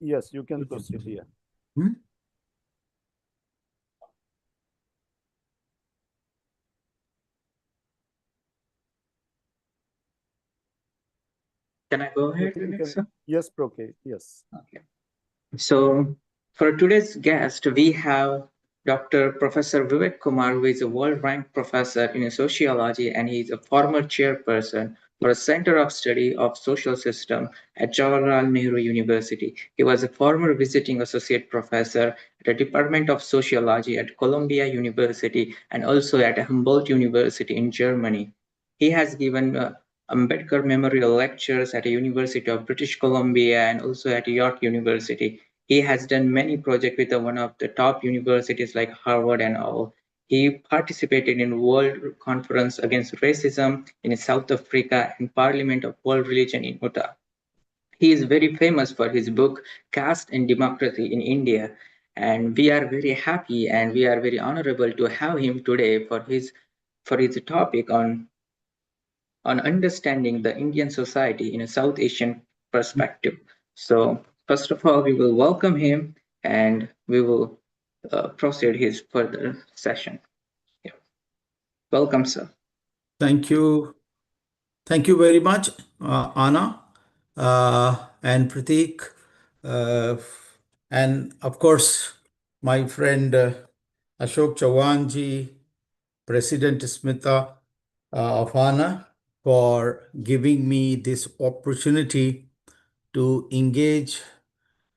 Yes, you can proceed here. Hmm? Can I go ahead, Vivek, sir? Yes, okay. Yes. Okay. So, for today's guest, we have Dr. Professor Vivek Kumar, who is a world-ranked professor in sociology, and he is a former chairperson for a Center of Study of Social System at Jawaharlal Nehru University. He was a former visiting associate professor at the Department of Sociology at Columbia University and also at Humboldt University in Germany. He has given Ambedkar Memorial Lectures at the University of British Columbia and also at York University. He has done many projects with one of the top universities like Harvard and all. He participated in World Conference Against Racism in South Africa and Parliament of World Religion in Utah. He is very famous for his book Caste and Democracy in India, and we are very happy and we are very honorable to have him today for his topic on understanding the Indian society in a South Asian perspective. So, first of all, we will welcome him and we will proceed his further session. Yeah. Welcome, sir. Thank you. Thank you very much, Anna and Pratik. Uh, and of course, my friend Ashok Chawanji, President Smita of Anna, for giving me this opportunity to engage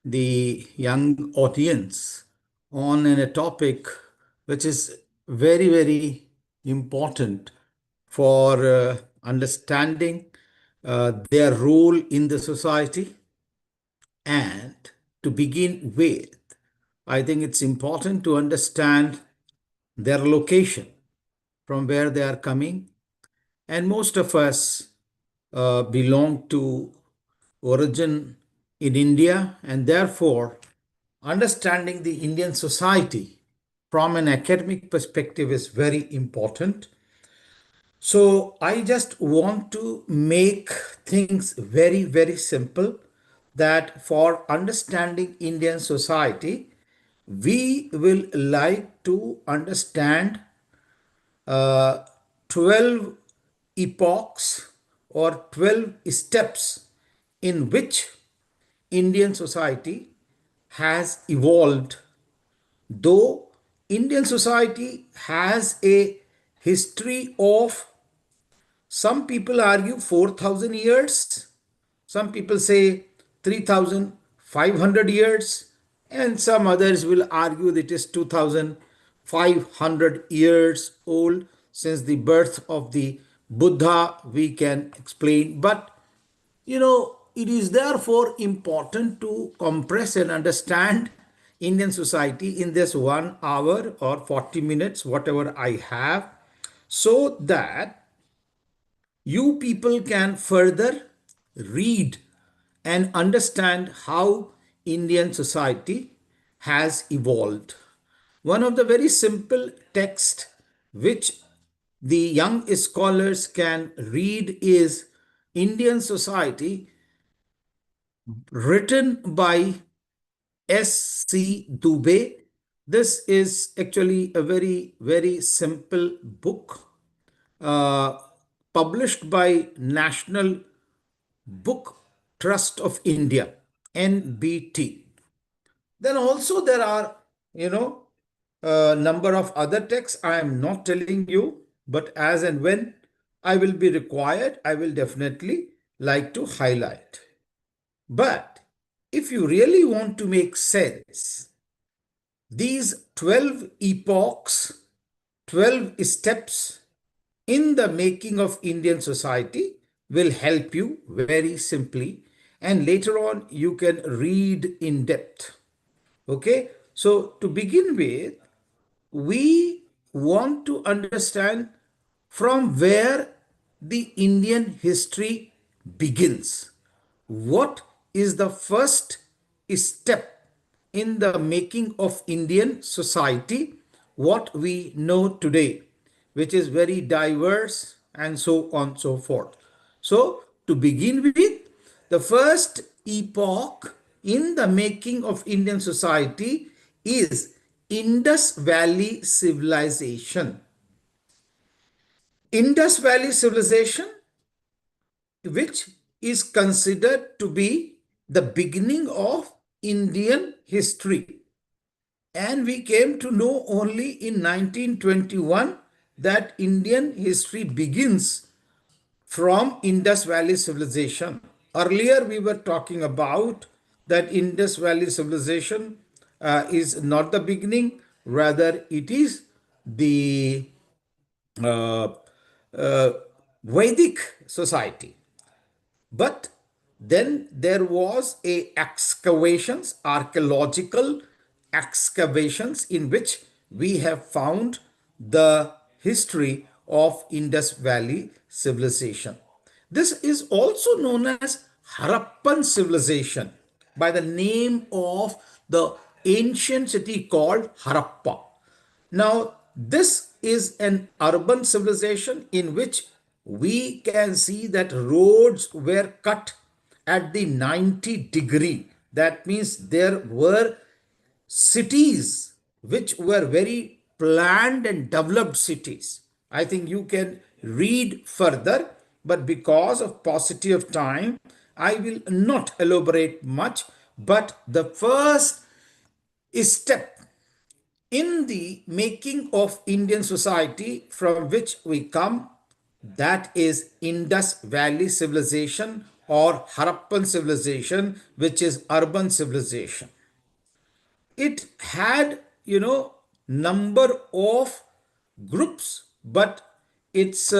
the young audience on a topic which is very, very important for understanding their role in the society. And to begin with, I think it's important to understand their location, from where they are coming. And most of us belong to origin in India, and therefore understanding the Indian society from an academic perspective is very important. So I just want to make things very, very simple, that for understanding Indian society, we will like to understand uh, 12 epochs or 12 steps in which Indian society has evolved. Though Indian society has a history of, some people argue, 4,000 years, some people say 3,500 years, and some others will argue that it is 2,500 years old since the birth of the Buddha, we can explain. But it is therefore important to compress and understand Indian society in this 1 hour or 40 minutes, whatever I have, so that you people can further read and understand how Indian society has evolved. One of the very simple texts which the young scholars can read is Indian Society, written by S.C. Dubey. This is actually a very, very simple book uh, published by National Book Trust of India, NBT. Then also there are, a number of other texts I am not telling you, but as and when I will be required, I will definitely like to highlight. But if you really want to make sense, these 12 epochs, 12 steps in the making of Indian society will help you very simply, and later on you can read in depth. Okay, so to begin with, we want to understand from where the Indian history begins. What is the first step in the making of Indian society, what we know today, which is very diverse and so on and so forth. So, to begin with, the first epoch in the making of Indian society is Indus Valley civilization. Indus Valley civilization, which is considered to be the beginning of Indian history. And we came to know only in 1921 that Indian history begins from Indus Valley civilization. Earlier, we were talking about that Indus Valley civilization is not the beginning, rather, it is the uh, uh, Vedic society. But then there was a excavations, archaeological excavations, in which we have found the history of Indus Valley civilization. This is also known as Harappan civilization by the name of the ancient city called Harappa. Now, this is an urban civilization in which we can see that roads were cut at the 90-degree. That means there were cities which were very planned and developed cities. I think you can read further, but because of paucity of time, I will not elaborate much. But the first step in the making of Indian society from which we come, that is Indus Valley civilization or Harappan civilization, which is urban civilization. It had, number of groups, but its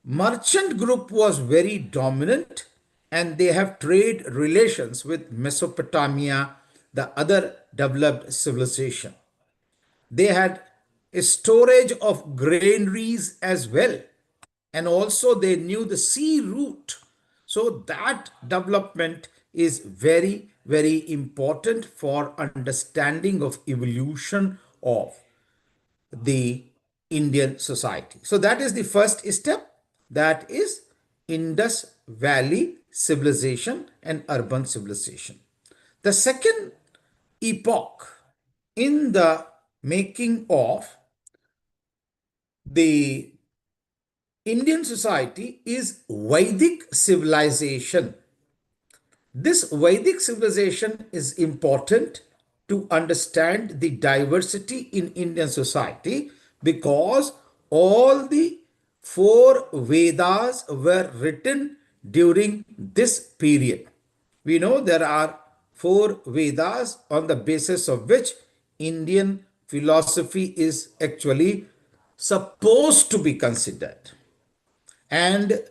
merchant group was very dominant, and they have trade relations with Mesopotamia, the other developed civilization. They had a storage of granaries as well. And also they knew the sea route. So that development is very, very important for understanding of evolution of the Indian society. So that is the first step. That is Indus Valley civilization and urban civilization. The second epoch in the making of the Indian society is Vedic civilization. This Vedic civilization is important to understand the diversity in Indian society because all the four Vedas were written during this period. We know there are four Vedas on the basis of which Indian philosophy is actually supposed to be considered. And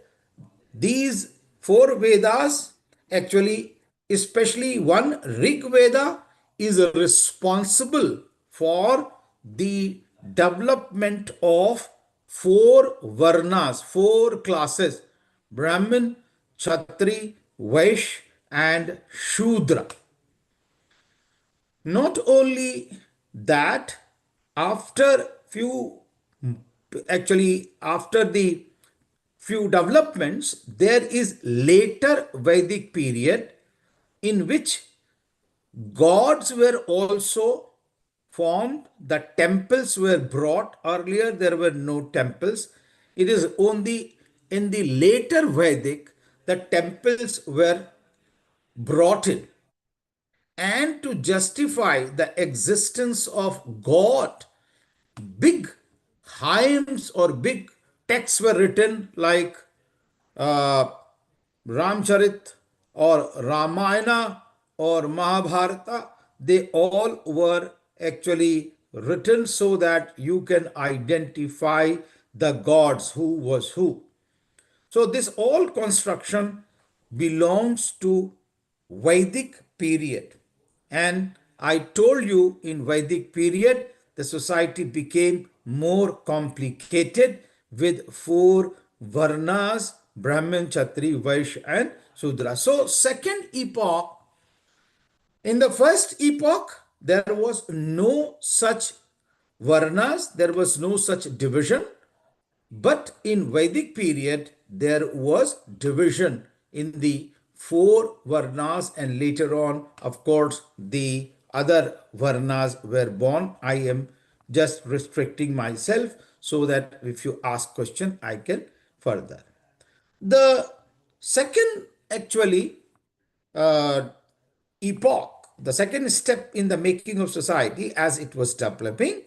these four Vedas, actually, especially one Rig Veda, is responsible for the development of four Varnas, four classes: Brahmin, Kshatri, Vaishya, and Shudra. Not only that, after few, actually, after the few developments, there is later Vedic period in which gods were also formed. The temples were brought. Earlier there were no temples. It is only in the later Vedic the temples were brought in. And to justify the existence of God, big hymns or big texts were written like uh, Ramcharit or Ramayana or Mahabharata. They all were actually written so that you can identify the gods, who was who. So this all construction belongs to Vedic period. And I told you in Vedic period, the society became more complicated with four Varnas: Brahmin, Kshatri, Vaishya, and Shudra. So second epoch, in the first epoch, there was no such Varnas, there was no such division. But in Vedic period, there was division in the four Varnas, and later on, of course, the other Varnas were born. I am just restricting myself so that if you ask question, I can further. The second actually uh, epoch, the second step in the making of society as it was developing,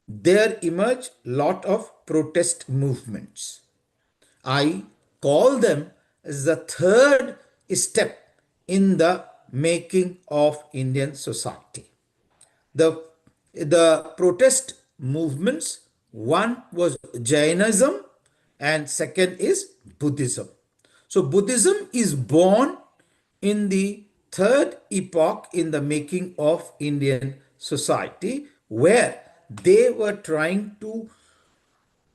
there emerged lot of protest movements. I call them as the third step in the making of Indian society. The, the protest movements, one was Jainism and second is Buddhism. So Buddhism is born in the third epoch in the making of Indian society, where they were trying to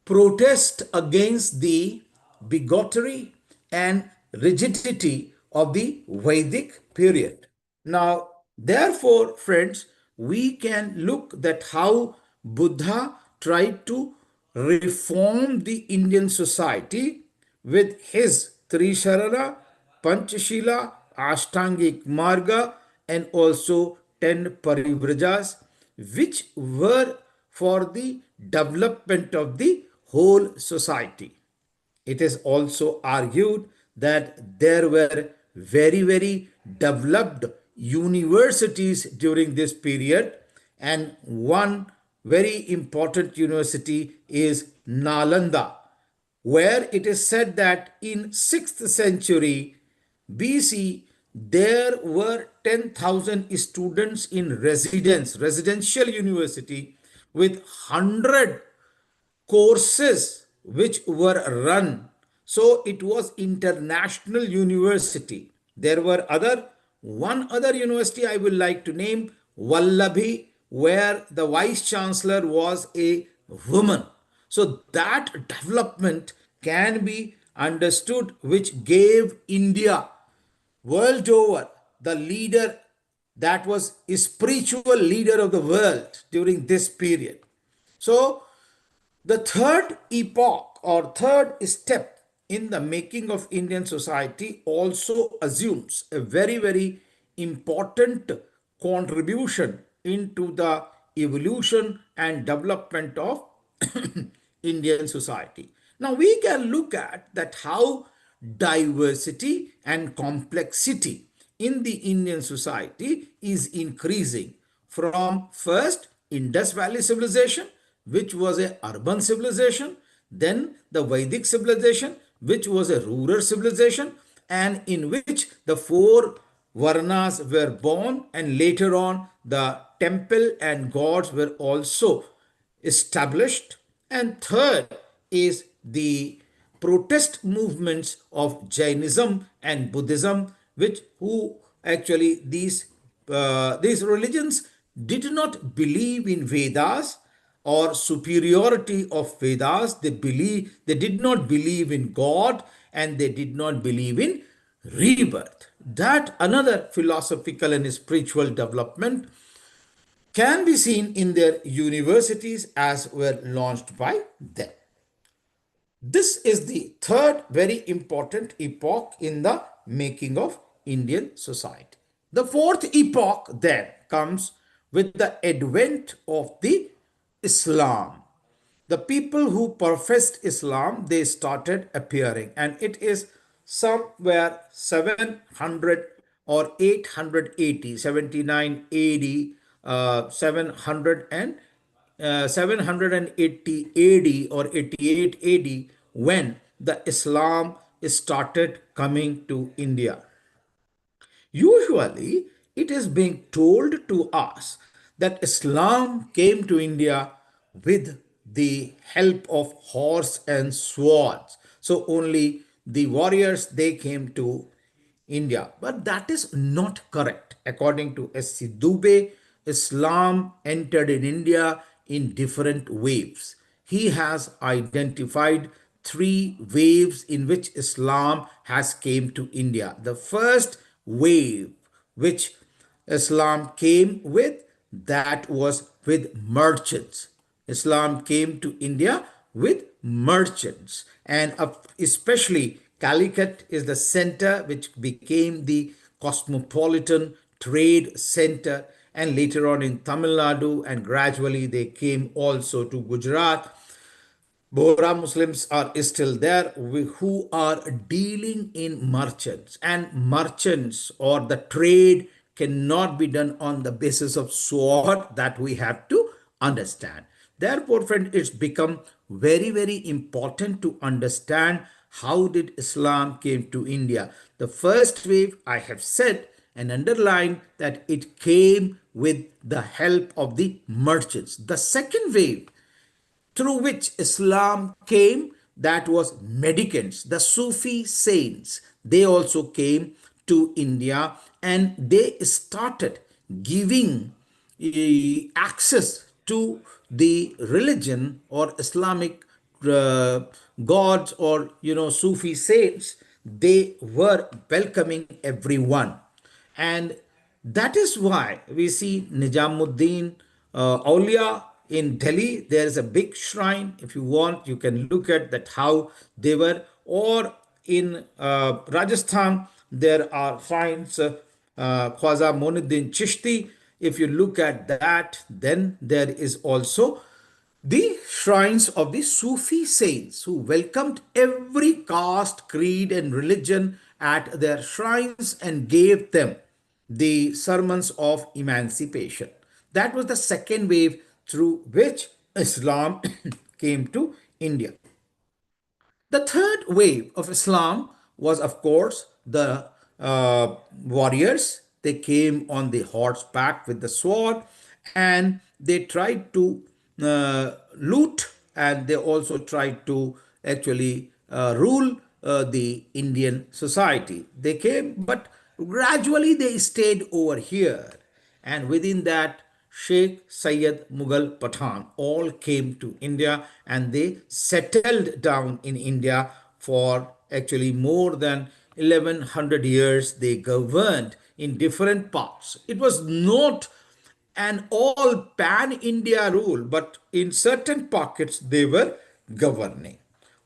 protest against the bigotry and rigidity of the Vedic period. Now, therefore, friends, we can look at how Buddha tried to reform the Indian society with his Trisharana, Panchashila, Ashtangik Marga, and also 10 Parivrjas, which were for the development of the whole society. It is also argued that there were very developed universities during this period, and one very important university is Nalanda, where it is said that in 6th century BC there were 10,000 students in residential university with 100 courses which were run. So it was international university. There were one other university I would like to name, Vallabhi, where the vice chancellor was a woman. So that development can be understood, which gave India world over the leader, that was a spiritual leader of the world during this period. So the third epoch or third step in the making of Indian society also assumes a very important contribution into the evolution and development of Indian society. Now we can look at that how diversity and complexity in the Indian society is increasing from first Indus Valley civilization, which was a urban civilization, then the Vedic civilization, which was a rural civilization, and in which the four Varnas were born, and later on the temple and gods were also established. And third is the protest movements of Jainism and Buddhism, which who actually these religions did not believe in Vedas or superiority of Vedas. They did not believe in God, and they did not believe in rebirth. That another philosophical and spiritual development can be seen in their universities as were launched by them. This is the third very important epoch in the making of Indian society. The fourth epoch then comes with the advent of the Islam. The people who professed Islam, they started appearing, and it is somewhere 700 or 880, 79 AD, 700 and 780 AD or 88 AD, when the Islam started coming to India. Usually, it is being told to us that Islam came to India with the help of horse and swords. So only the warriors, they came to India. But that is not correct. According to S.C. Dubey, Islam entered in India in different waves. He has identified three waves in which Islam has came to India. The first wave which Islam came with, that was with merchants. Islam came to India with merchants, and especially Calicut is the center which became the cosmopolitan trade center, and later on in Tamil Nadu, and gradually they came also to Gujarat. Bohra Muslims are still there who are dealing in merchants, and merchants or the trade cannot be done on the basis of sword, that we have to understand. Therefore, friend, it's become very, very important to understand how did Islam came to India. The first wave, I have said and underlined that it came with the help of the merchants. The second wave through which Islam came, that was mendicants, the Sufi saints. They also came to India, and they started giving access to the religion or Islamic gods, or Sufi saints. They were welcoming everyone, and that is why we see Nijamuddin Aulia in Delhi. There is a big shrine. If you want, you can look at that how they were. Or in Rajasthan, there are shrines. Khwaja Moinuddin Chishti. If you look at that, then there is also the shrines of the Sufi saints who welcomed every caste, creed, and religion at their shrines and gave them the sermons of emancipation. That was the second wave through which Islam came to India. The third wave of Islam was, of course, the warriors. They came on the horseback with the sword, and they tried to loot, and they also tried to actually rule the Indian society. They came, but gradually they stayed over here, and within that, Sheikh Sayyid Mughal Pathan all came to India, and they settled down in India for actually more than 1100 years. They governed in different parts. It was not an all pan India rule, but in certain pockets they were governing.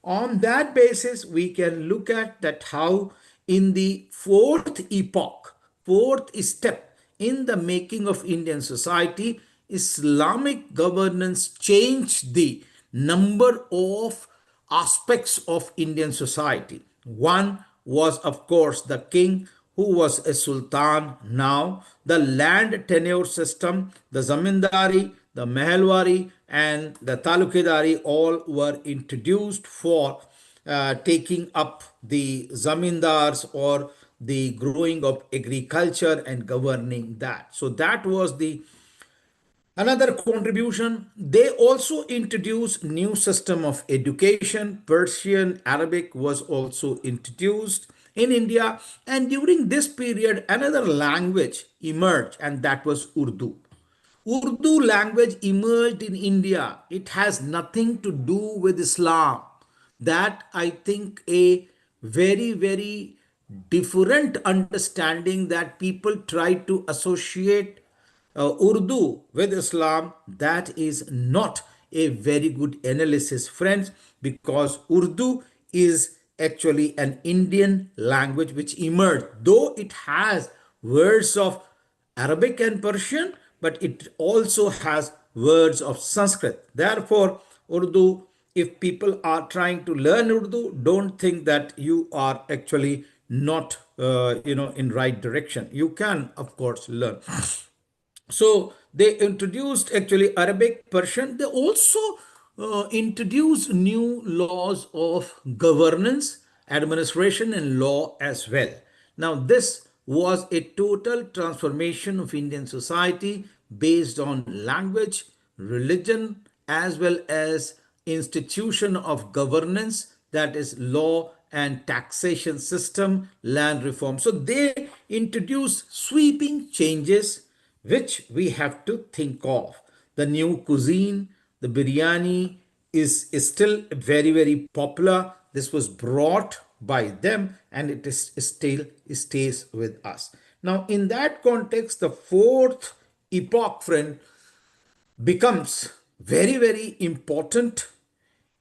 On that basis, we can look at that how in the fourth epoch, fourth step in the making of Indian society, Islamic governance changed the number of aspects of Indian society. One was, of course, the king who was a sultan. Now, the land tenure system, the zamindari, the mehalwari, and the talukidari all were introduced for taking up the zamindars or the growing of agriculture and governing that. So that was the another contribution. They also introduced new system of education. Persian, Arabic was also introduced in India. And during this period, another language emerged, and that was Urdu. Urdu language emerged in India. It has nothing to do with Islam. That I think a very, very different understanding that people try to associate Urdu with Islam, that is not a very good analysis, friends, because Urdu is actually an Indian language which emerged, though it has words of Arabic and Persian, but it also has words of Sanskrit. Therefore, Urdu, if people are trying to learn Urdu, don't think that you are actually not, in right direction. You can, of course, learn. So they introduced actually Arabic, Persian. They also introduced new laws of governance, administration, and law as well. Now, this was a total transformation of Indian society based on language, religion, as well as institution of governance, that is law and taxation system, land reform. So they introduced sweeping changes which we have to think of. The new cuisine, the biryani is still very, very popular. This was brought by them, and it is still stays with us. Now, in that context, the fourth epoch, friend, becomes very, very important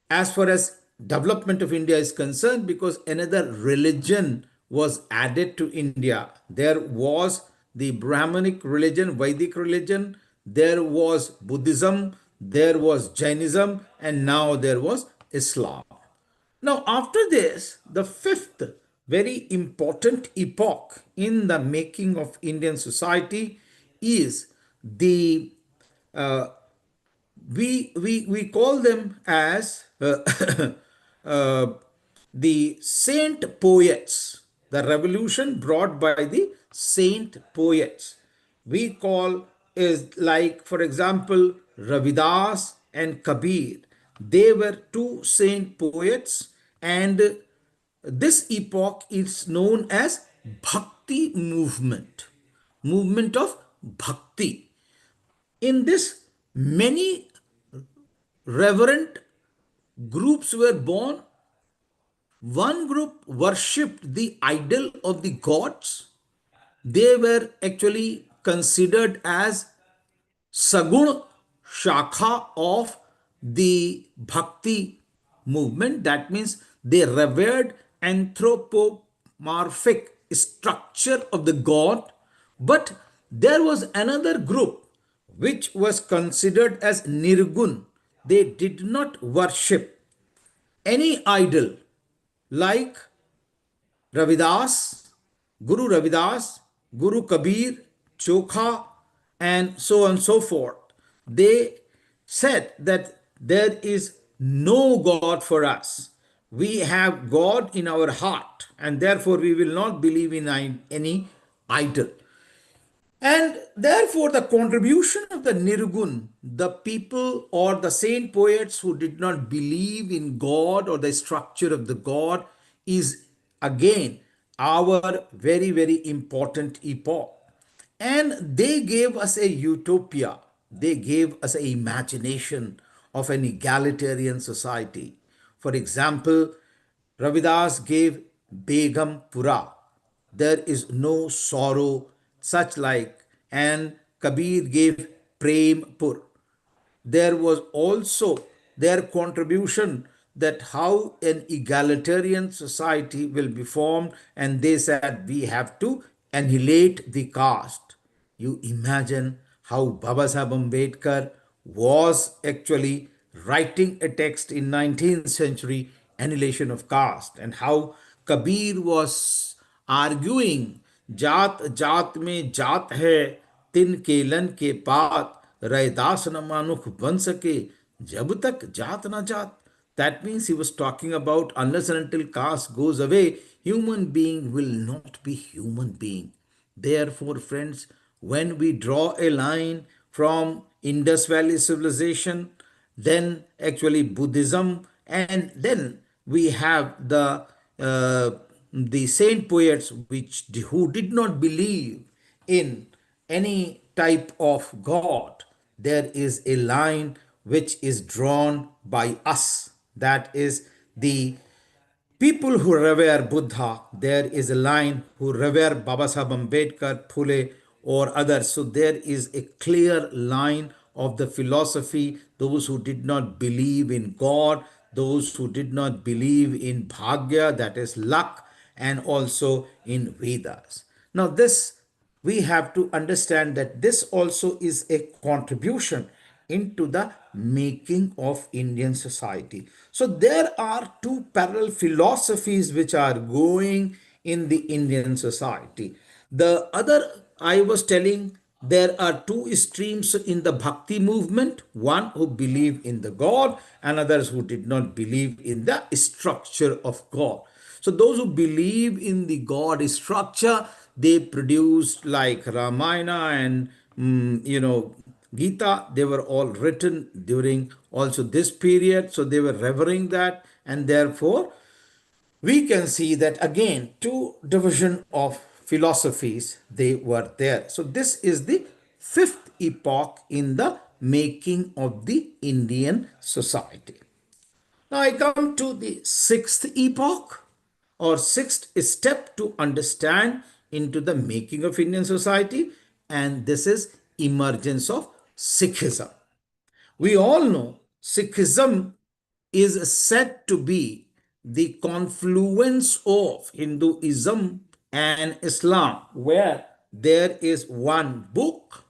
as far as development of India is concerned, because another religion was added to India. There was the Brahmanic religion, Vedic religion, there was Buddhism, there was Jainism, and now there was Islam. Now, after this, the fifth very important epoch in the making of Indian society is the uh, we call them as uh, the saint poets, the revolution brought by the saint poets. We call is like, for example, Ravidas and Kabir. They were two saint poets, and this epoch is known as Bhakti movement of Bhakti. In this, many reverent groups were born. One group worshipped the idol of the gods. They were actually considered as Sagun Shakha of the Bhakti movement. That means they revered anthropomorphic structure of the god. But there was another group which was considered as Nirgun. They did not worship any idol, like Ravidas, Guru Kabir, Chokha, and so on and so forth. They said that there is no God for us. We have God in our heart, and therefore we will not believe in any idol. And therefore, the contribution of the Nirgun, the people or the saint poets who did not believe in God or the structure of the God, is again our very, very important epoch. And they gave us a utopia, they gave us an imagination of an egalitarian society. For example, Ravidas gave Begum Pura, there is no sorrow such like, and Kabir gave Prempur. There was also their contribution that how an egalitarian society will be formed, and they said we have to annihilate the caste. You imagine how Baba Sahib Ambedkar was actually writing a text in 19th century, annihilation of caste, and how Kabir was arguing जात जात में जात है तिन Kellen के पात रैदास न मानुख बन सके जब तक जात न जात. That means he was talking about unless and until caste goes away, human being will not be human being. Therefore, friends, when we draw a line from Indus Valley civilization, then actually Buddhism, and then we have the saint poets who did not believe in any type of God. There is a line which is drawn by us. That is the people who revere Buddha. There is a line who revere Baba Sahib Ambedkar, Phule, or others. So there is a clear line of the philosophy. Those who did not believe in God, those who did not believe in Bhagya, that is luck, and also in Vedas. Now, this we have to understand that this also is a contribution into the making of Indian society. So there are two parallel philosophies which are going in the Indian society. The other, I was telling, there are two streams in the Bhakti movement, one who believe in the God and others who did not believe in the structure of God. So those who believe in the God structure, they produced like Ramayana and Gita. They were all written during also this period. So they were revering that, and therefore we can see that again two division of philosophies they were there. So this is the fifth epoch in the making of the Indian society. Now I come to the sixth epoch or sixth step to understand into the making of Indian society, and this is emergence of Sikhism. We all know Sikhism is said to be the confluence of Hinduism and Islam, where there is one book,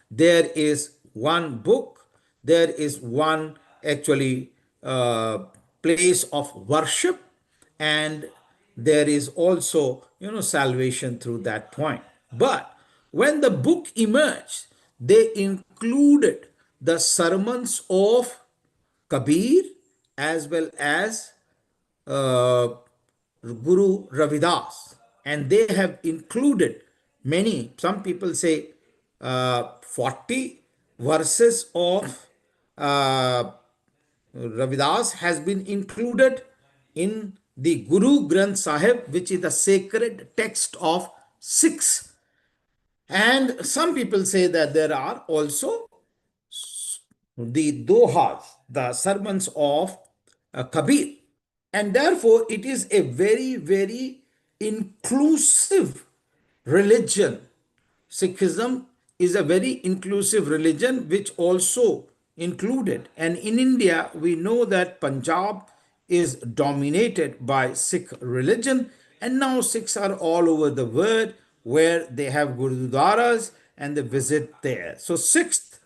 there is one book, there is one actually place of worship, and there is also, salvation through that point. But when the book emerged, they included the sermons of Kabir as well as uh, Guru Ravidas, and they have included many, some people say 40 verses of uh, Ravidas has been included in the Guru Granth Sahib, which is the sacred text of Sikhs. And some people say that there are also the dohas, the sermons of Kabir. And therefore, it is a very, very inclusive religion. Sikhism is a very inclusive religion which also included. And in India, we know that Punjab is dominated by Sikh religion. And now Sikhs are all over the world where they have gurudwaras and they visit there. So, sixth,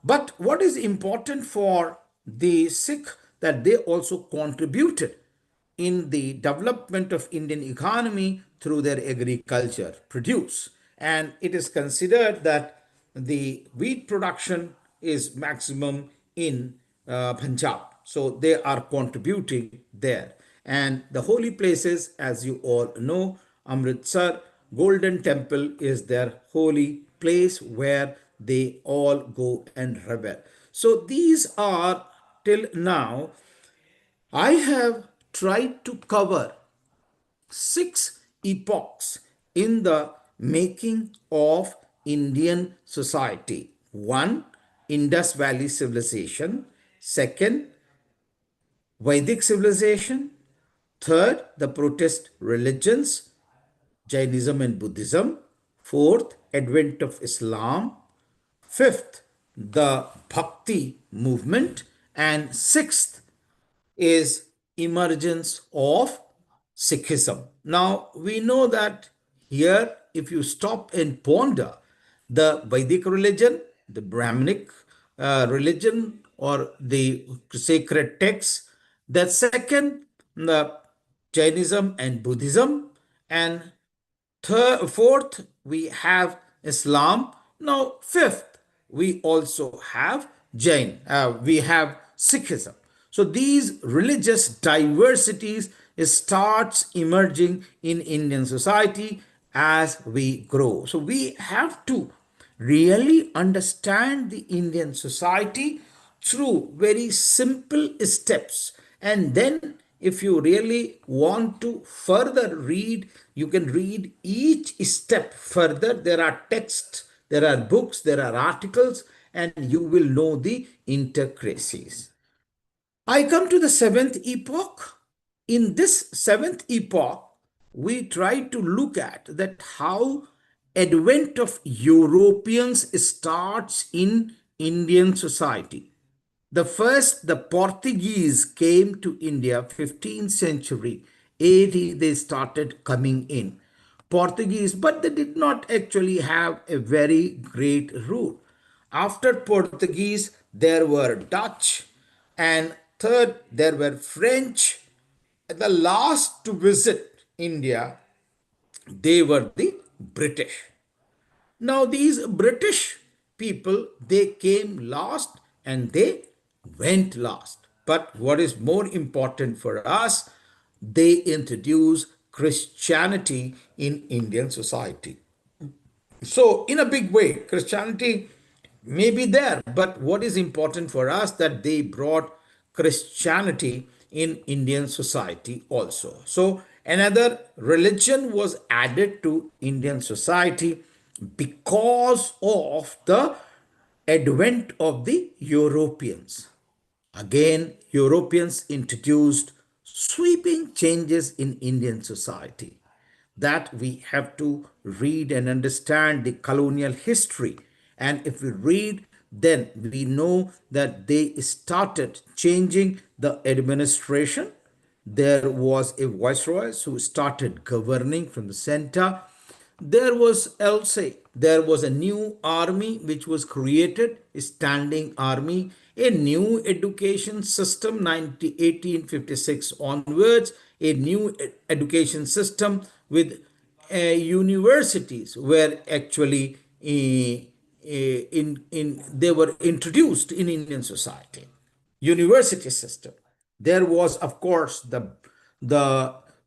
but what is important for the Sikh that they also contributed in the development of Indian economy through their agriculture produce. And it is considered that the wheat production is maximum in Punjab. So they are contributing there. And the holy places, as you all know, Amritsar Golden Temple is their holy place where they all go and revel. So these are till now I have tried to cover 6 epochs in the making of Indian society. One, Indus Valley civilization. Second, Vedic civilization. Third, the protest religions, Jainism and Buddhism. Fourth, advent of Islam. Fifth, the Bhakti movement. And sixth is emergence of Sikhism. Now, we know that here, if you stop and ponder the Vedic religion, the Brahminic religion, or the sacred texts, the second, the Jainism and Buddhism, and fourth, we have Islam. Now, fifth, we also have we have Sikhism. So these religious diversities starts emerging in Indian society as we grow. So we have to really understand the Indian society through very simple steps. And then, if you really want to further read, you can read each step further. There are texts, there are books, there are articles, and you will know the intricacies. I come to the seventh epoch. In this seventh epoch, we try to look at that how advent of Europeans starts in Indian society. The first, the Portuguese came to India 15th century AD. They started coming in. Portuguese, but they did not actually have a very great rule. After Portuguese, there were Dutch, and third, there were French. The last to visit India, they were the British. Now, these British people, they came last and they went last. But what is more important for us, they introduced Christianity in Indian society. So, in a big way, Christianity may be there, but what is important for us that they brought Christianity in Indian society also. So, another religion was added to Indian society because of the advent of the Europeans. Again, Europeans introduced sweeping changes in Indian society that we have to read and understand the colonial history. And if we read, then we know that they started changing the administration. There was a viceroy who started governing from the center. There was also there was a new army which was created, a standing army, a new education system 1856 onwards, a new education system with universities were actually they were introduced in Indian society. University system. There was, of course, the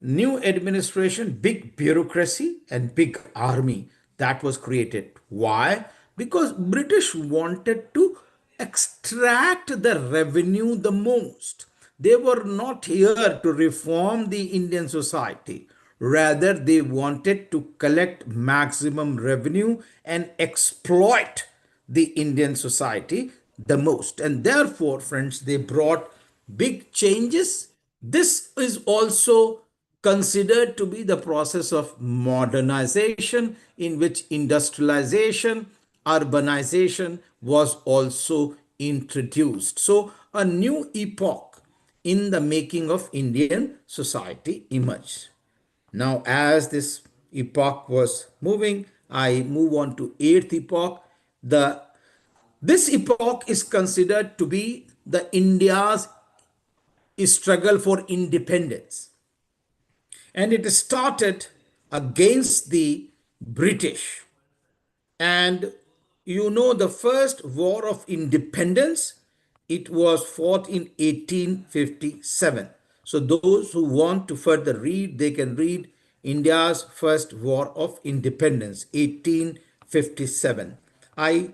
new administration, big bureaucracy and big army that was created. Why? Because British wanted to extract the revenue the most. They were not here to reform the Indian society. Rather, they wanted to collect maximum revenue and exploit the Indian society the most. And therefore, friends, they brought big changes. This is also considered to be the process of modernization, in which industrialization, urbanization was also introduced. So, a new epoch in the making of Indian society emerged. Now, as this epoch was moving, I move on to eighth epoch. The This epoch is considered to be the India's struggle for independence, and it started against the British. And the first war of independence, it was fought in 1857. So those who want to further read, they can read India's first war of independence, 1857. I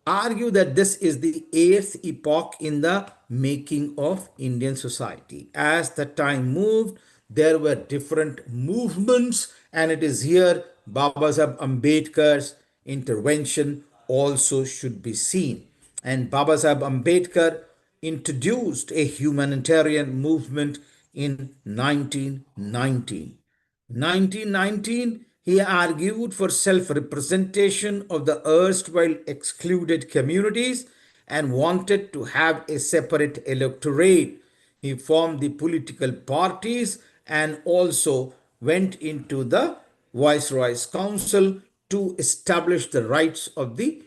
argue that this is the eighth epoch in the making of Indian society. As the time moved, there were different movements, and it is here Babasaheb Ambedkar's intervention also should be seen. And Babasaheb Ambedkar introduced a humanitarian movement in 1919. 1919, he argued for self-representation of the erstwhile excluded communities and wanted to have a separate electorate. He formed the political parties and also went into the Viceroy's Council to establish the rights of the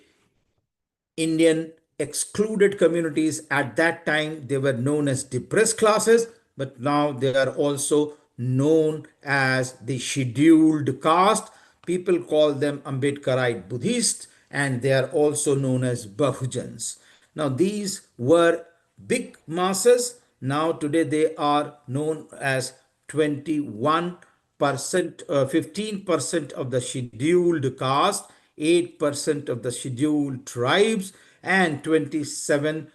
Indian excluded communities. At that time, they were known as depressed classes, but now they are also known as the scheduled caste. People call them Ambedkarite Buddhists, and they are also known as Bahujans. Now, these were big masses. Now, today, they are known as 21%, 15% of the scheduled caste, 8% of the scheduled tribes, and 27%,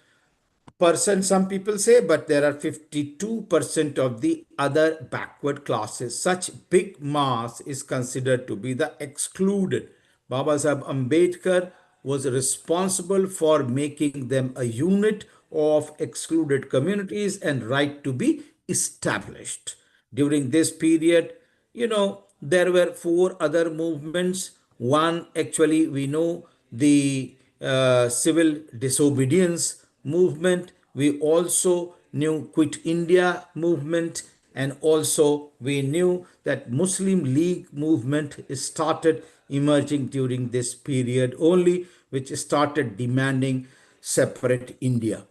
some people say, but there are 52% of the other backward classes. Such big mass is considered to be the excluded. Baba Sahib Ambedkar was responsible for making them a unit of excluded communities and right to be established. During this period, there were four other movements. One, actually, we know the civil disobedience movement. We also knew Quit India movement, and also we knew that Muslim League movement started emerging during this period only, which started demanding separate India.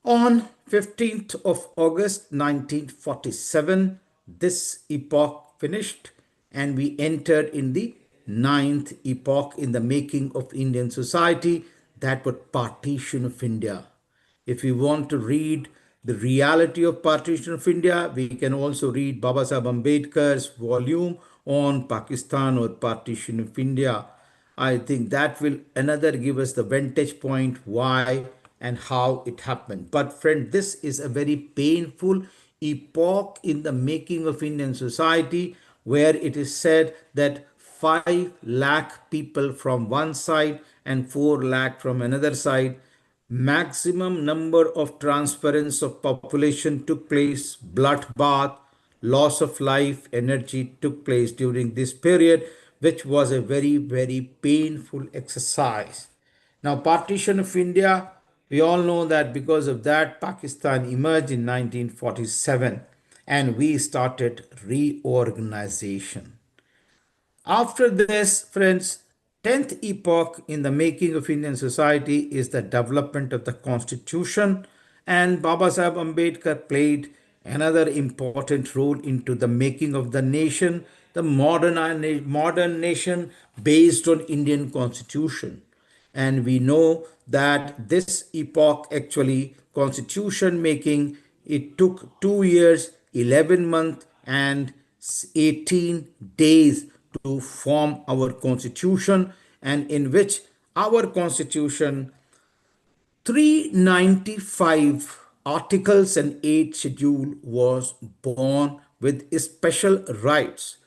On 15th of August 1947, this epoch finished and we entered in the ninth epoch in the making of Indian society, that was partition of India. If we want to read the reality of partition of India, we can also read Baba Sahib Ambedkar's volume on Pakistan or partition of India. I think that will another give us the vantage point why and how it happened. But friend, this is a very painful epoch in the making of Indian society, where it is said that 5 lakh people from one side and 4 lakh from another side. Maximum number of transference of population took place, bloodbath, loss of life, energy took place during this period, which was a very, very painful exercise. Now, partition of India We all know that because of that, Pakistan emerged in 1947 and we started reorganization. After this, friends, 10th epoch in the making of Indian society is the development of the constitution, and Baba Sahib Ambedkar played another important role into the making of the nation, the modern nation based on Indian constitution. And we know that this epoch, actually constitution making, it took 2 years, 11 months and 18 days to form our constitution, and in which our constitution 395 articles and 8 schedule was born with special rights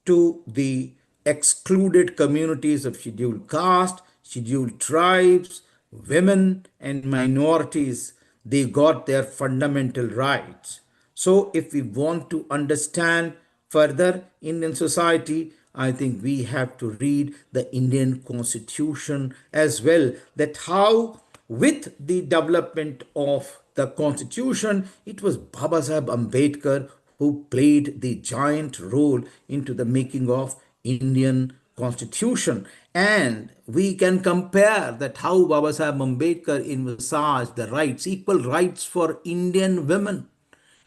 to the excluded communities of scheduled caste, scheduled tribes, women and minorities. They got their fundamental rights. So if we want to understand further Indian society, I think we have to read the Indian constitution as well, that how with the development of the constitution, it was Baba Sahib Ambedkar who played the giant role into the making of Indian constitution. And we can compare that how Baba Sahib Ambedkar envisaged the rights, equal rights for Indian women,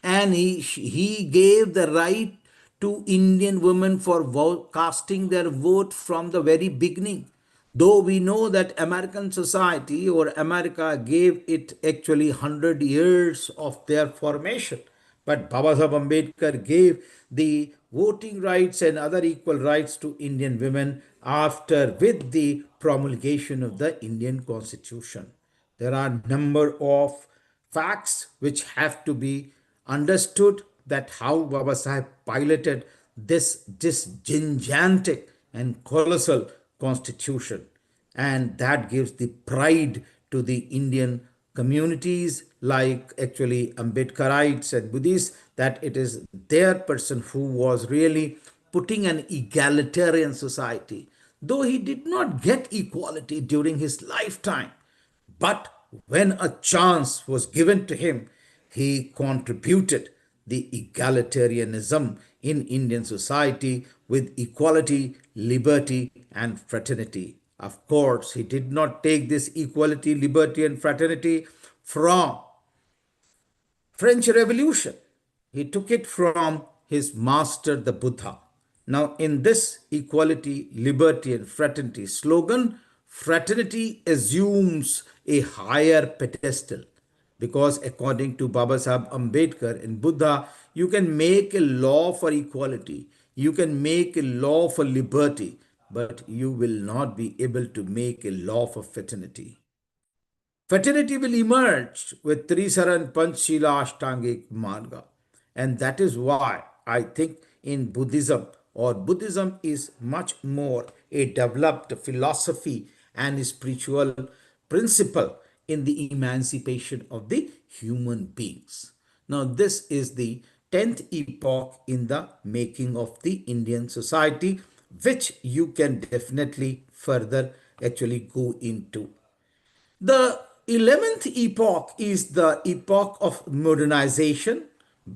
and he gave the right to Indian women for casting their vote from the very beginning. Though we know that American society or America gave it actually 100 years of their formation, but Baba Sahib Ambedkar gave the voting rights and other equal rights to Indian women after with the promulgation of the Indian Constitution. There are number of facts which have to be understood, that how Baba Sahib piloted this gigantic and colossal constitution, and that gives the pride to the Indian communities like actually Ambedkarites and Buddhists, that it is their person who was really putting an egalitarian society, though he did not get equality during his lifetime. But when a chance was given to him, he contributed the egalitarianism in Indian society with equality, liberty, and fraternity. Of course, he did not take this equality, liberty, and fraternity from French Revolution. He took it from his master, the Buddha. Now, in this equality, liberty, and fraternity slogan, fraternity assumes a higher pedestal, because according to Baba Sahib Ambedkar and Buddha, you can make a law for equality, you can make a law for liberty, but you will not be able to make a law for fraternity. Fraternity will emerge with Trisaran Panchshila Ashtangik Marga. And that is why I think in Buddhism, or Buddhism is much more a developed philosophy and spiritual principle in the emancipation of the human beings. Now, this is the 10th epoch in the making of the Indian society, which you can definitely further actually go into. The 11th epoch is the epoch of modernization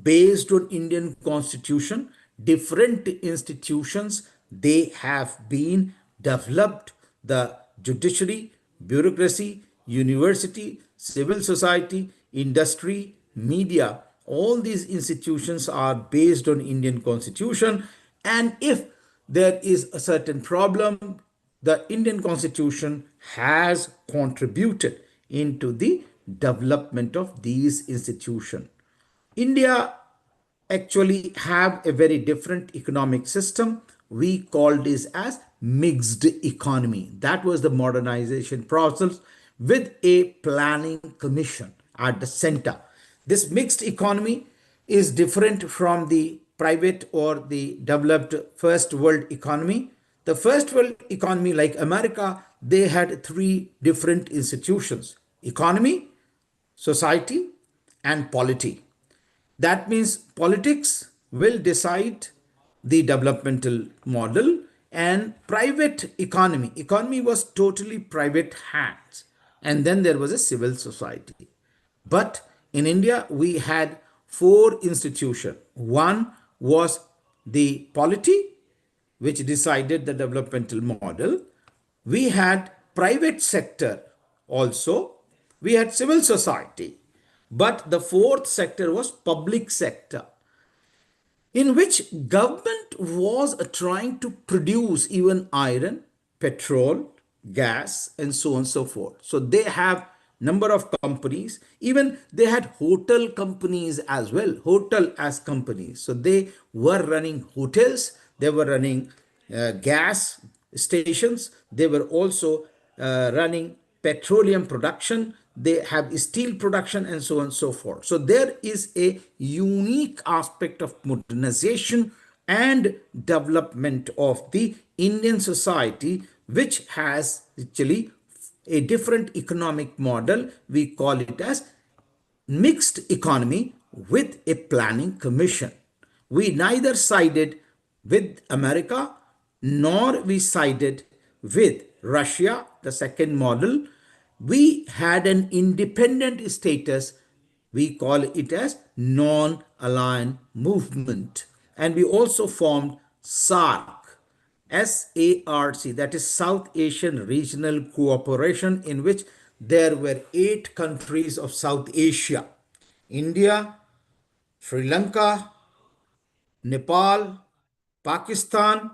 based on Indian constitution. Different institutions, they have been developed: the judiciary, bureaucracy, university, civil society, industry, media. All these institutions are based on Indian constitution, and if there is a certain problem, the Indian constitution has contributed into the development of these institutions. India actually have a very different economic system. We call this as mixed economy. That was the modernization process with a planning commission at the center. This mixed economy is different from the private or the developed first world economy. The first world economy, like America, they had three different institutions: economy, society, and polity. That means politics will decide the developmental model, and private economy. Economy was totally private hands. and then there was a civil society. But in India, we had four institutions. One was the polity, which decided the developmental model. We had private sector also. We had civil society. But the fourth sector was public sector, in which government was trying to produce even iron, petrol, gas, and so on and so forth. So they have number of companies. Even they had hotel companies as well, hotel as companies. So they were running hotels, they were running gas stations, they were also running petroleum production, they have steel production, and so on and so forth. So there is a unique aspect of modernization and development of the Indian society, which has actually a different economic model. We call it as mixed economy with a planning commission. We neither sided with America nor we sided with Russia, the second model. We had an independent status. We call it as non-aligned movement. And we also formed SARC, that is South Asian Regional Cooperation, in which there were 8 countries of South Asia: India, Sri Lanka, Nepal, Pakistan,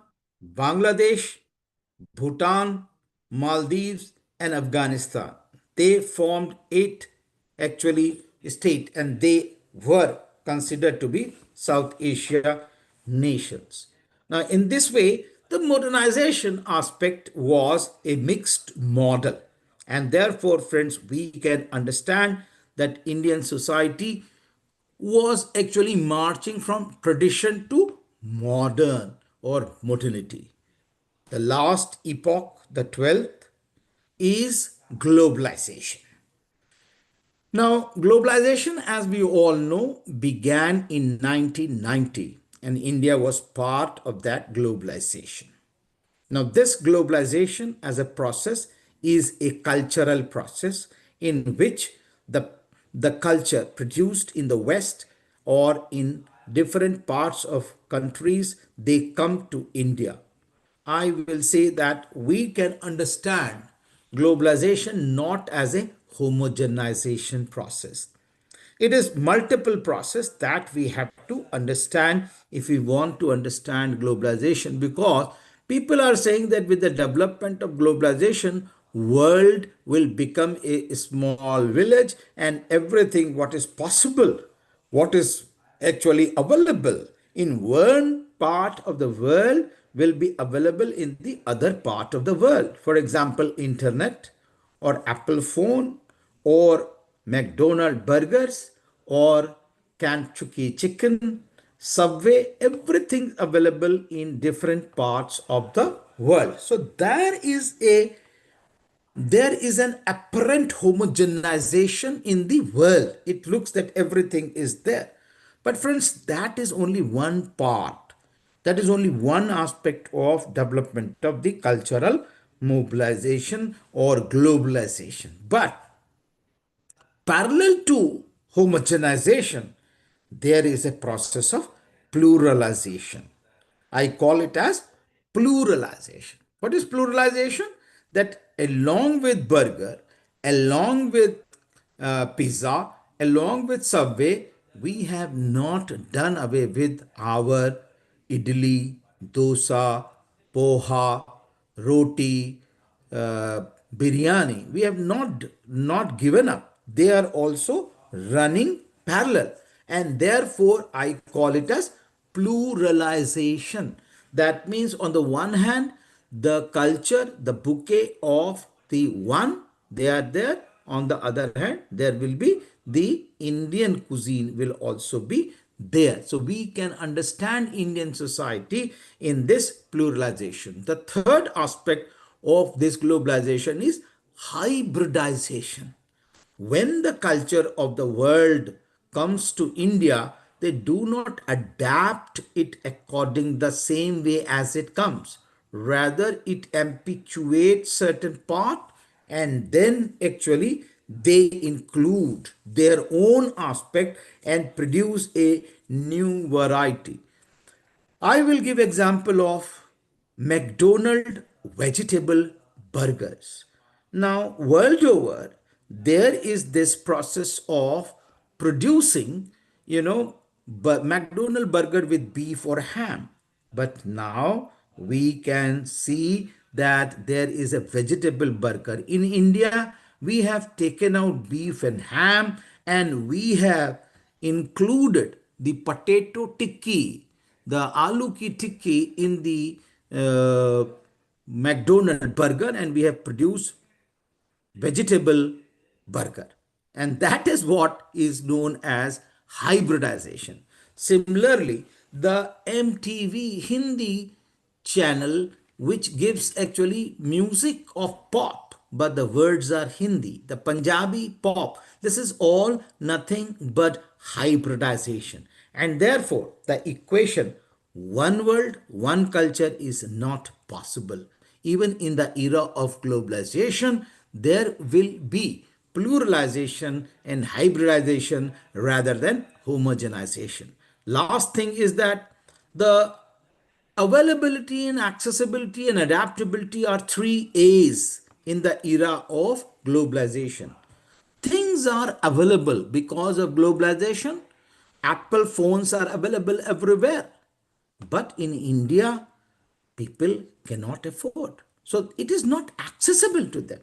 Bangladesh, Bhutan, Maldives, and Afghanistan. They formed 8 state, and they were considered to be South Asia nations. Now, in this way, the modernization aspect was a mixed model. And therefore, friends, we can understand that Indian society was actually marching from tradition to modern or modernity. The last epoch, the 12th, is globalization. Now, globalization, as we all know, began in 1990, and India was part of that globalization. Now, this globalization as a process is a cultural process in which the culture produced in the West or in different parts of countries, they come to India. I will say that we can understand globalization not as a homogenization process. It is multiple process that we have to understand if we want to understand globalization, because people are saying that with the development of globalization, world will become a small village, and everything what is possible, what is actually available in one part of the world will be available in the other part of the world. For example, internet or Apple phone or McDonald burgers or Kentucky chicken, Subway, everything available in different parts of the world. So there is an apparent homogenization in the world. It looks that everything is there. But friends, that is only one part. That is only one aspect of development of the cultural mobilization or globalization. But parallel to homogenization, there is a process of pluralization. I call it as pluralization. What is pluralization? That along with burger, along with pizza, along with Subway, we have not done away with our idli, dosa, poha, roti, biryani. We have not given up. They are also running parallel, and therefore I call it as pluralization. That means on the one hand, the culture, the bouquet of the one, they are there. On the other hand, there will be the Indian cuisine will also be there. So we can understand Indian society in this pluralization. The third aspect of this globalization is hybridization. When the culture of the world comes to India, they do not adapt it according the same way as it comes. Rather, it perpetuates certain part and then actually they include their own aspect and produce a new variety. I will give example of McDonald vegetable burgers. Now, world over, there is this process of producing, McDonald burger with beef or ham. But now we can see that there is a vegetable burger. In India, we have taken out beef and ham and we have included the potato tikki, the aloo ki tikki in the uh, McDonald burger, and we have produced vegetable burger. And that is what is known as hybridization. Similarly, the MTV Hindi channel, which gives actually music of pop, but the words are Hindi, the Punjabi pop. This is all nothing but hybridization. And therefore, the equation one world, one culture is not possible. Even in the era of globalization, there will be pluralization and hybridization rather than homogenization. Last thing is that the availability and accessibility and adaptability are three A's in the era of globalization. Things are available because of globalization. Apple phones are available everywhere. But in India, people cannot afford. So it is not accessible to them.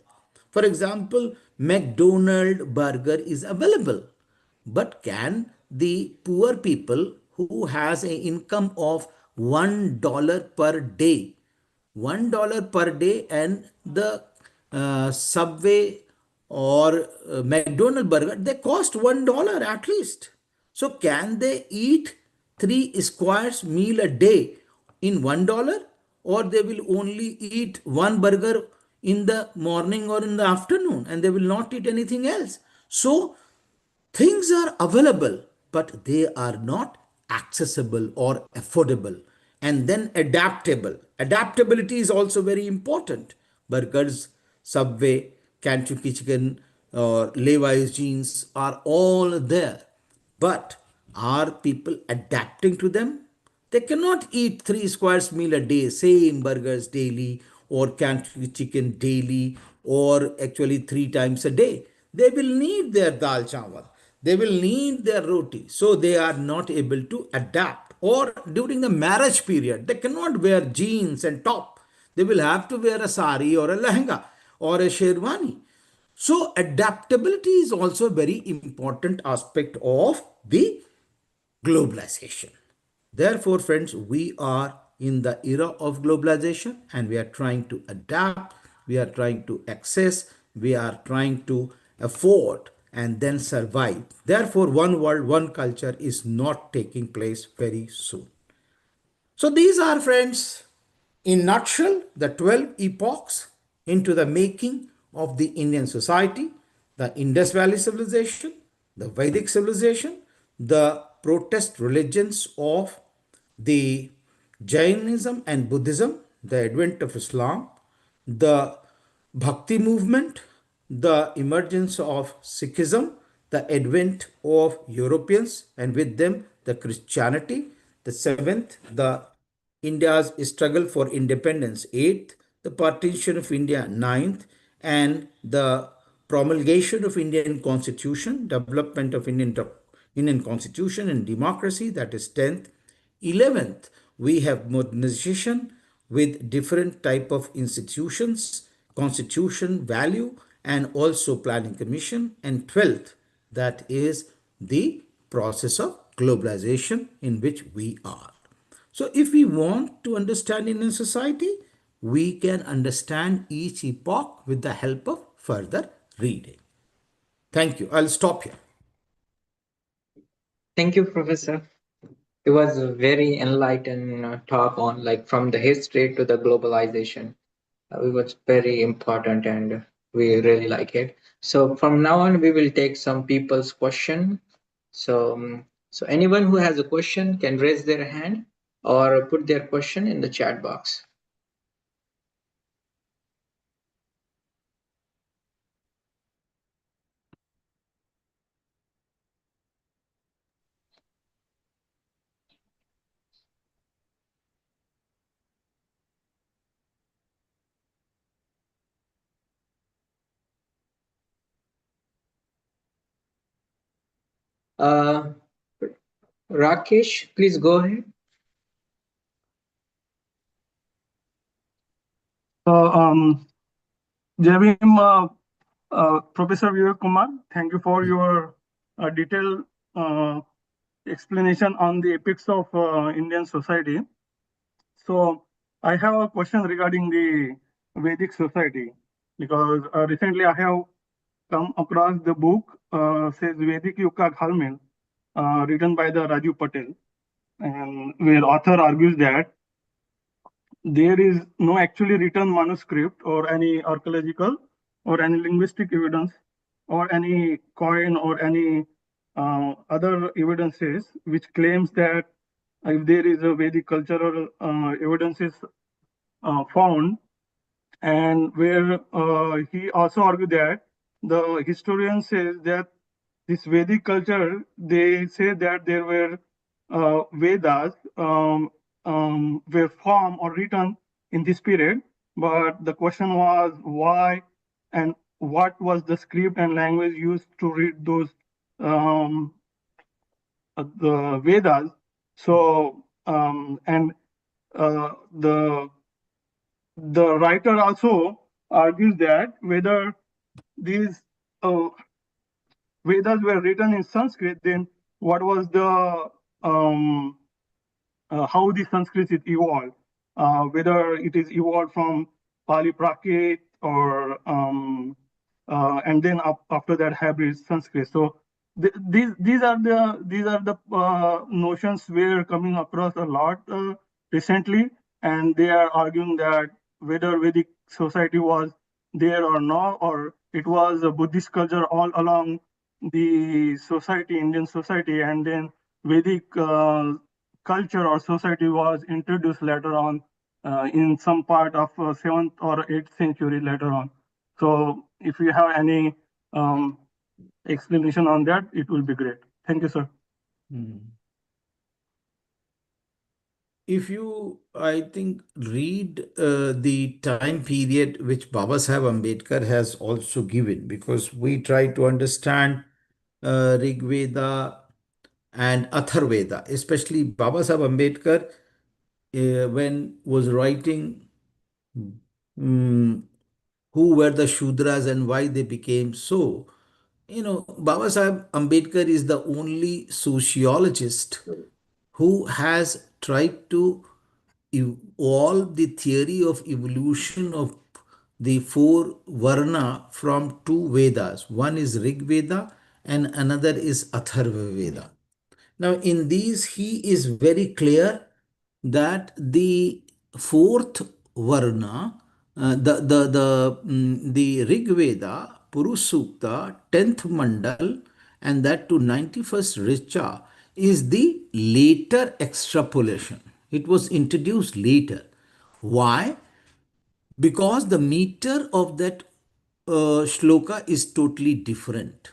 For example, McDonald burger is available, but can the poor people who has an income of $1 per day, $1 per day, and the Subway or McDonald burger, they cost $1 at least. So can they eat three squares meal a day in $1, or they will only eat one burger in the morning or in the afternoon and they will not eat anything else? So things are available, but they are not accessible or affordable. And then adaptable. Adaptability is also very important. Burgers, Subway, Kentucky Chicken, or Levi's jeans are all there. But are people adapting to them? They cannot eat three squares meal a day, same burgers daily, or Kentucky chicken daily, or actually three times a day. They will need their dal chawal. They will need their roti. So they are not able to adapt. Or during the marriage period, they cannot wear jeans and top. They will have to wear a sari or a lehenga or a sherwani. So adaptability is also a very important aspect of the globalization. Therefore, friends, we are in the era of globalization and we are trying to adapt, we are trying to access, we are trying to afford and then survive. Therefore, one world, one culture is not taking place very soon. So these are, friends, in nutshell, the 12 epochs into the making of the Indian society: the Indus Valley civilization, the Vedic civilization, the protest religions of the Jainism and Buddhism, the advent of Islam, the Bhakti movement, the emergence of Sikhism, the advent of Europeans, and with them the Christianity. The seventh, the India's struggle for independence. Eighth, the partition of India. Ninth, and the promulgation of Indian Constitution, development of Indian Constitution and democracy. That is 10th. 11th, we have modernization with different type of institutions, constitution, value, and also planning commission. And 12th, that is the process of globalization in which we are. So if we want to understand Indian society, we can understand each epoch with the help of further reading. Thank you. I'll stop here. Thank you, Professor. It was a very enlightened talk on like from the history to the globalization. It was very important and we really like it. So from now on, we will take some people's question. So anyone who has a question can raise their hand or put their question in the chat box. Uh, Rakesh, please go ahead. So, Jai Bhim, Professor Vivek Kumar, thank you for your detailed uh, explanation on the epics of Indian society. So, I have a question regarding the Vedic society because recently I have come across the book says Vedic Yuga Ghalmil, written by the Raju Patel, and where author argues that there is no actually written manuscript or any archaeological or any linguistic evidence or any coin or any other evidences which claims that if there is a Vedic cultural evidences found, and where he also argued that the historian says that this Vedic culture, they say that there were Vedas were formed or written in this period, but the question was why and what was the script and language used to read those um, the Vedas. So and the writer also argues that whether these Vedas were written in Sanskrit, then what was the um, how the Sanskrit is evolved, whether it is evolved from Pali Prakrit or and then after that hybrid Sanskrit. So these are the notions we're coming across a lot recently, and they are arguing that whether Vedic society was there or not, or it was a Buddhist culture all along the society, Indian society, and then Vedic culture or society was introduced later on in some part of 7th or 8th century later on. So if you have any um, explanation on that, it will be great. Thank you, sir. If you, I think, read the time period which Baba Saheb Ambedkar has also given, because we try to understand Rig Veda and Atharveda, especially Baba Saheb Ambedkar, when was writing who were the Shudras and why they became so. Baba Saheb Ambedkar is the only sociologist who has tried to evolve the theory of evolution of the four Varna from two Vedas. One is Rig Veda and another is Atharva Veda. Now, in these, he is very clear that the fourth Varna, the Rig Veda, Purusukta, 10th Mandal, and that to 91st Richa is the later extrapolation. It was introduced later. Why? Because the meter of that shloka is totally different.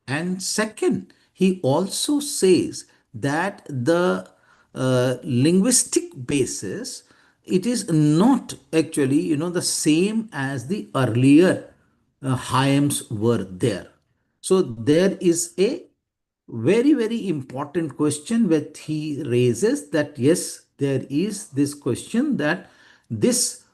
And second, he also says that the linguistic basis, it is not actually the same as the earlier hymns were there. So there is a very important question that he raises, that yes, there is this question that this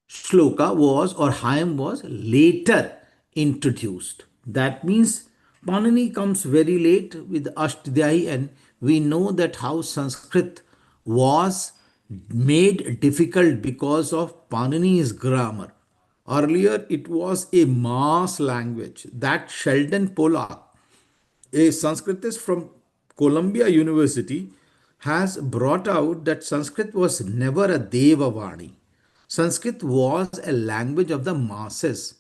shloka was or hymn was later introduced. That means Panini comes very late with Ashtadhyayi, and we know that how Sanskrit was made difficult because of Panini's grammar. Earlier, it was a mass language that Sheldon Pollock, a Sanskritist from Columbia University, has brought out that Sanskrit was never a Devavani. Sanskrit was a language of the masses.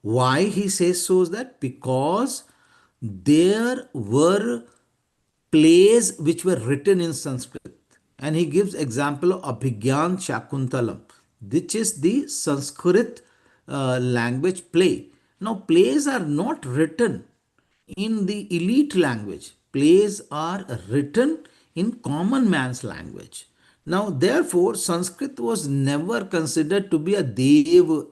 Why he says so is that because there were plays which were written in Sanskrit. And he gives example of Abhigyan Shakuntalam, which is the Sanskrit language play. Now, plays are not written in the elite language. Plays are written in common man's language. Now, therefore, Sanskrit was never considered to be a Dev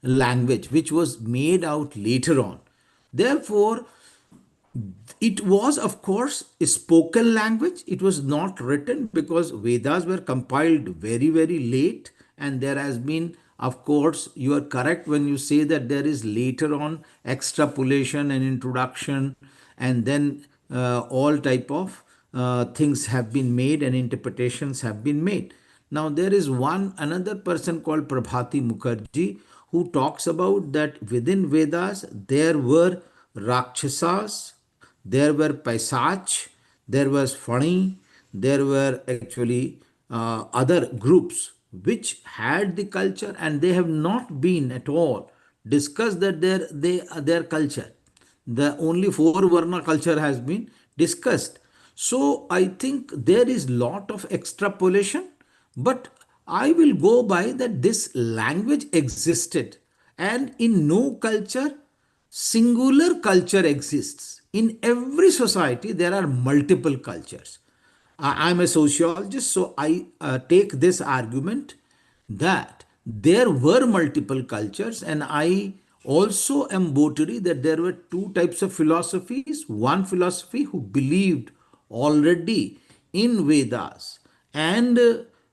language which was made out later on. Therefore, it was, of course, a spoken language. It was not written because Vedas were compiled very, very late. And there has been, of course, you are correct when you say that there is later on extrapolation and introduction, and then all type of things have been made and interpretations have been made. Now, there is one another person called Prabhati Mukherjee who talks about that within Vedas there were Rakshasas, there were Paisach, there was Fani, there were actually other groups which had the culture, and they have not been at all discussed that their culture. The only four Varna culture has been discussed. So I think there is lot of extrapolation, but I will go by that this language existed, and in no culture singular culture exists. In every society, there are multiple cultures. I'm a sociologist, so I take this argument that there were multiple cultures, and I also am votary that there were two types of philosophies. One philosophy who believed already in Vedas, and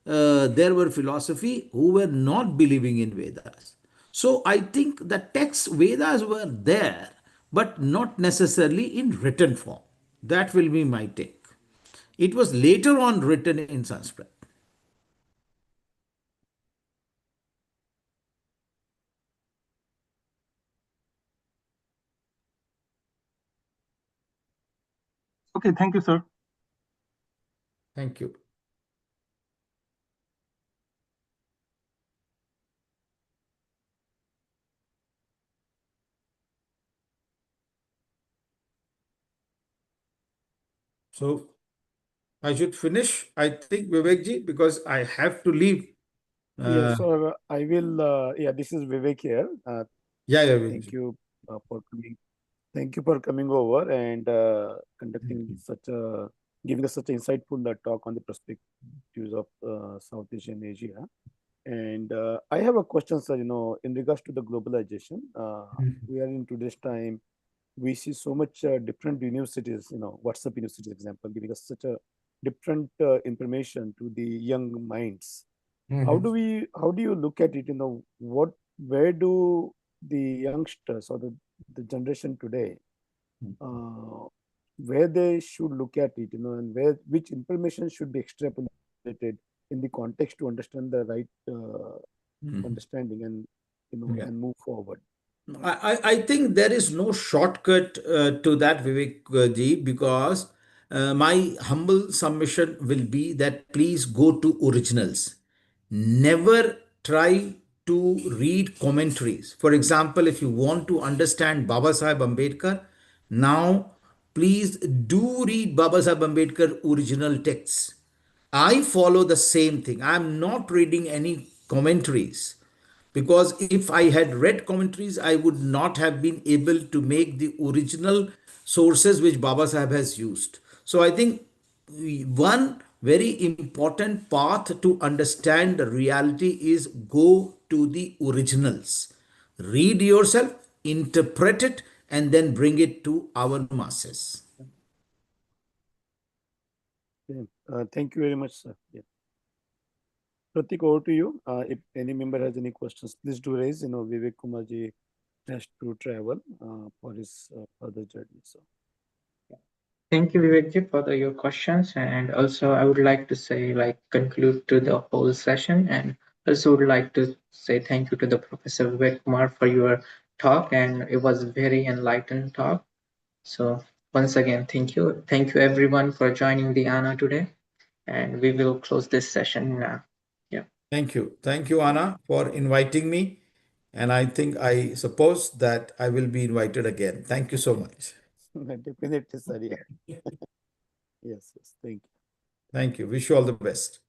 there were philosophy who were not believing in Vedas. So I think the text Vedas were there, but not necessarily in written form. That will be my take. It was later on written in Sanskrit. Okay, thank you, sir. Thank you. So I should finish, I think, Vivekji, because I have to leave. Yes, so I will, yeah, this is Vivek here. Yeah, Thank Vivekji. you for coming. Thank you for coming over and conducting such a, giving us such an insightful talk on the perspectives of South Asian Asia. And I have a question, sir, in regards to the globalization. We are in today's time, we see so much different universities, WhatsApp universities, example, giving us such a different information to the young minds. How do you look at it? Where do the youngsters or the generation today, uh, where they should look at it, and which information should be extrapolated in the context to understand the right understanding and Yeah. and move forward. I think there is no shortcut to that, Vivek ji, because my humble submission will be that please go to originals. Never try to read commentaries. For example, if you want to understand Baba Sahib Ambedkar, now please do read Baba Sahib Ambedkar original texts. I follow the same thing. I'm not reading any commentaries, because if I had read commentaries, I would not have been able to make the original sources which Baba Sahib has used. So I think one very important path to understand the reality is go to the originals, read yourself, interpret it, and then bring it to our masses. Okay. Thank you very much, sir. Yeah. Pratik, over to you. If any member has any questions, please do raise. Vivek Kumar ji has to travel for his further journey. So, Thank you, Vivekji, for your questions. And also, I would like to say, conclude to the whole session. And also would like to say thank you to the Professor Vivek Kumar for your talk. And it was a very enlightened talk. So once again, thank you. Thank you, everyone, for joining the ANA today. And we will close this session now. Yeah. Thank you. Thank you, Anna, for inviting me. And I think I suppose that I will be invited again. Thank you so much. definitely, sir. Yeah. Yes, yes. Thank you. Thank you. Wish you all the best.